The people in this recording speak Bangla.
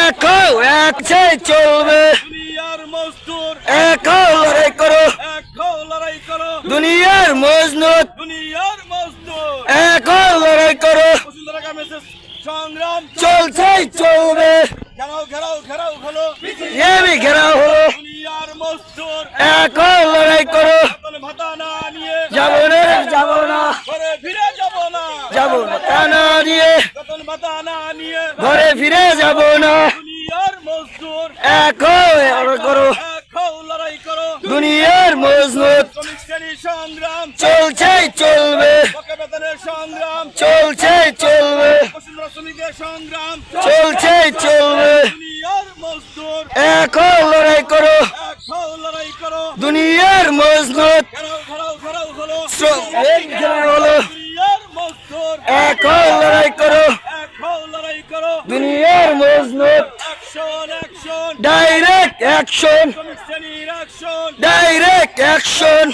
এক এক চলবে এক লড়াই করো দুনিয়ার মজনুত এক লড়াই করো সংগ্রাম চলছে চলবে ঘেরাও ঘেরাও ঘেরাও হলো এমি ঘেরাও হলো দুনিয়ার মজদুর এক লড়াই করো বেতন ভাতা না নিয়ে যাবো না যাবো না ঘরে ফিরে যাব না যাবো না তা না দিয়ে বেতন ভাতা না নিয়ে ঘরে ফিরে যাবো না দুনিয়ার মজদুর এক লড়াই করো লড়াই করো দুনিয়ার মজনুত শ্রমিক শ্রেণীর সংগ্রাম চলছে চলবে পক্ষে বেতনের সংগ্রাম চলছে চলবে বসুন্ধরা শ্রমিকদের সংগ্রাম চলছে চলবে দুনিয়ার মজদুর এক লড়াই করো লড়াই করো দুনিয়ার মজনুত ঘেরাও ঘেরাও ঘেরাও হলো হলো দুনিয়ার মজদুর এক লড়াই করো লড়াই করো দুনিয়ার মজনুত অ্যাকশন অ্যাকশন ডাইরেক্ট অ্যাকশন শ্রমিক শ্রেণীর অ্যাকশন ডাইরেক্ট অ্যাকশন